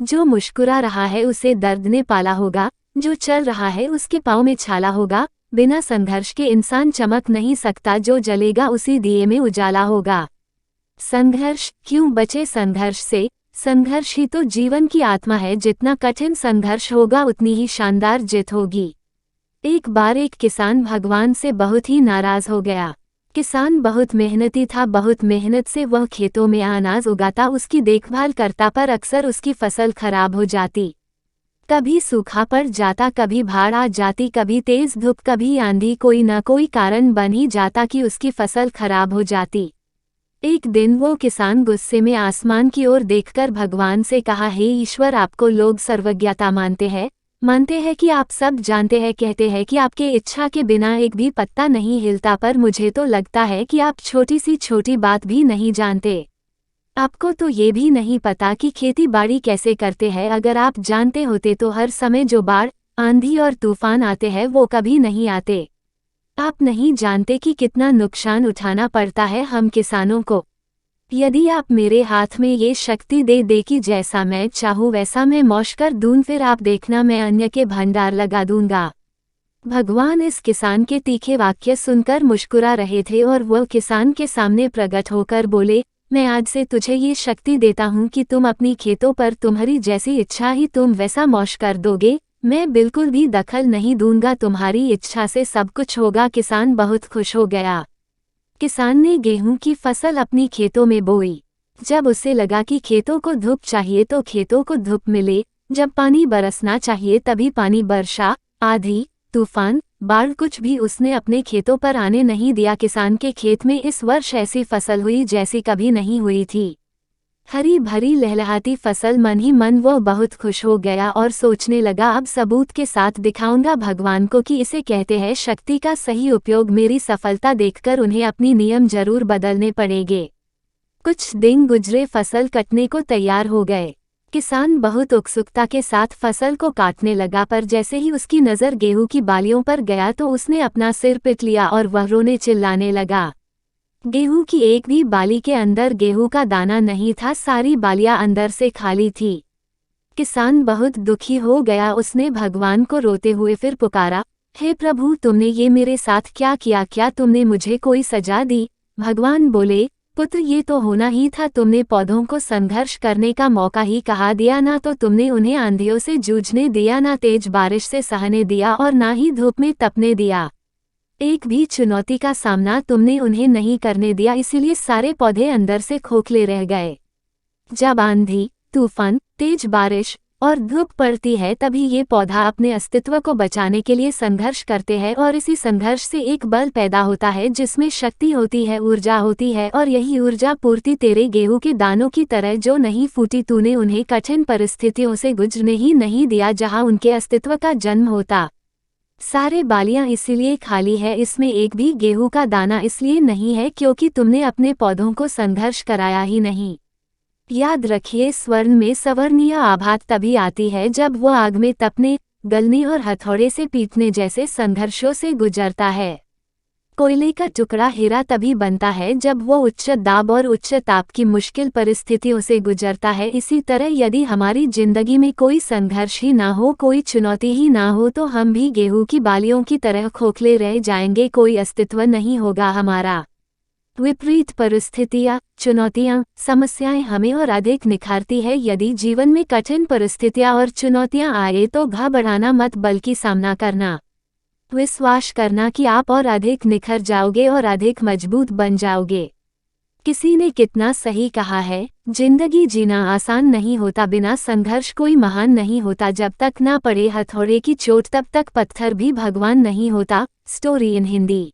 जो मुस्कुरा रहा है उसे दर्द ने पाला होगा, जो चल रहा है उसके पाँव में छाला होगा। बिना संघर्ष के इंसान चमक नहीं सकता, जो जलेगा उसी दिए में उजाला होगा। संघर्ष, क्यों बचे संघर्ष से? संघर्ष ही तो जीवन की आत्मा है। जितना कठिन संघर्ष होगा उतनी ही शानदार जीत होगी। एक बार एक किसान भगवान से बहुत ही नाराज हो गया। किसान बहुत मेहनती था, बहुत मेहनत से वह खेतों में अनाज उगाता, उसकी देखभाल करता, पर अक्सर उसकी फसल खराब हो जाती। कभी सूखा पड़ जाता, कभी बाढ़ आ जाती, कभी तेज धूप, कभी आंधी, कोई न कोई कारण बन ही जाता कि उसकी फसल खराब हो जाती। एक दिन वो किसान गुस्से में आसमान की ओर देखकर भगवान से कहा, हे ईश्वर, आपको लोग सर्वज्ञता मानते हैं कि आप सब जानते हैं, कहते हैं कि आपके इच्छा के बिना एक भी पत्ता नहीं हिलता, पर मुझे तो लगता है कि आप छोटी सी छोटी बात भी नहीं जानते। आपको तो ये भी नहीं पता कि खेती बाड़ी कैसे करते हैं। अगर आप जानते होते तो हर समय जो बाढ़, आंधी और तूफान आते हैं वो कभी नहीं आते। आप नहीं जानते कि कितना नुकसान उठाना पड़ता है हम किसानों को। यदि आप मेरे हाथ में ये शक्ति दे कि जैसा मैं चाहूँ वैसा मैं मौश कर दूं, फिर आप देखना मैं अन्य के भंडार लगा दूंगा। भगवान इस किसान के तीखे वाक्य सुनकर मुस्कुरा रहे थे और वह किसान के सामने प्रकट होकर बोले, मैं आज से तुझे ये शक्ति देता हूँ कि तुम अपनी खेतों पर तुम्हारी जैसी इच्छा ही तुम वैसा मौश कर दोगे। मैं बिल्कुल भी दखल नहीं दूंगा, तुम्हारी इच्छा से सब कुछ होगा। किसान बहुत खुश हो गया। किसान ने गेहूं की फसल अपनी खेतों में बोई। जब उसे लगा कि खेतों को धूप चाहिए तो खेतों को धूप मिले, जब पानी बरसना चाहिए तभी पानी बरसा। आंधी, तूफान, बाढ़ कुछ भी उसने अपने खेतों पर आने नहीं दिया। किसान के खेत में इस वर्ष ऐसी फसल हुई जैसी कभी नहीं हुई थी। हरी भरी लहलहाती फसल। मन ही मन वो बहुत खुश हो गया और सोचने लगा, अब सबूत के साथ दिखाऊंगा भगवान को कि इसे कहते हैं शक्ति का सही उपयोग। मेरी सफलता देखकर उन्हें अपनी नियम जरूर बदलने पड़ेंगे। कुछ दिन गुजरे, फसल कटने को तैयार हो गए। किसान बहुत उत्सुकता के साथ फसल को काटने लगा, पर जैसे ही उसकी नज़र गेहूं की बालियों पर गया तो उसने अपना सिर पीट लिया और वह रोने चिल्लाने लगा। गेहूं की एक भी बाली के अंदर गेहूं का दाना नहीं था, सारी बालियां अंदर से खाली थी। किसान बहुत दुखी हो गया। उसने भगवान को रोते हुए फिर पुकारा, हे प्रभु, तुमने ये मेरे साथ क्या किया? क्या तुमने मुझे कोई सजा दी? भगवान बोले, पुत्र, ये तो होना ही था। तुमने पौधों को संघर्ष करने का मौका ही कहा दिया, ना तो तुमने उन्हें आंधियों से जूझने दिया, ना तेज बारिश से सहने दिया और ना ही धूप में तपने दिया। एक भी चुनौती का सामना तुमने उन्हें नहीं करने दिया, इसीलिए सारे पौधे अंदर से खोखले रह गए। जब आंधी, तूफान, तेज बारिश और धूप पड़ती है तभी ये पौधा अपने अस्तित्व को बचाने के लिए संघर्ष करते हैं, और इसी संघर्ष से एक बल पैदा होता है जिसमें शक्ति होती है, ऊर्जा होती है, और यही ऊर्जा पूर्ति तेरे गेहूं के दानों की तरह जो नहीं फूटी। तूने उन्हें कठिन परिस्थितियों से गुजरने ही नहीं दिया जहां उनके अस्तित्व का जन्म होता। सारे बालियां इसीलिए खाली है, इसमें एक भी गेहूं का दाना इसलिए नहीं है क्योंकि तुमने अपने पौधों को संघर्ष कराया ही नहीं। याद रखिए, स्वर्ण में सवर्णीय आभात तभी आती है जब वो आग में तपने, गलने और हथौड़े से पीटने जैसे संघर्षों से गुजरता है। कोयले का टुकड़ा हीरा तभी बनता है जब वो उच्च दाब और उच्च ताप की मुश्किल परिस्थितियों से गुजरता है। इसी तरह यदि हमारी जिंदगी में कोई संघर्ष ही ना हो, कोई चुनौती ही ना हो, तो हम भी गेहूं की बालियों की तरह खोखले रह जाएंगे, कोई अस्तित्व नहीं होगा हमारा। विपरीत परिस्थितियाँ, चुनौतियाँ, समस्याएं हमें और अधिक निखारती है। यदि जीवन में कठिन परिस्थितियाँ और चुनौतियाँ आए तो घबराना मत, बल्कि सामना करना। विश्वास करना कि आप और अधिक निखर जाओगे और अधिक मजबूत बन जाओगे। किसी ने कितना सही कहा है, जिंदगी जीना आसान नहीं होता, बिना संघर्ष कोई महान नहीं होता। जब तक ना पड़े हथौड़े की चोट तब तक पत्थर भी भगवान नहीं होता। Story in Hindi.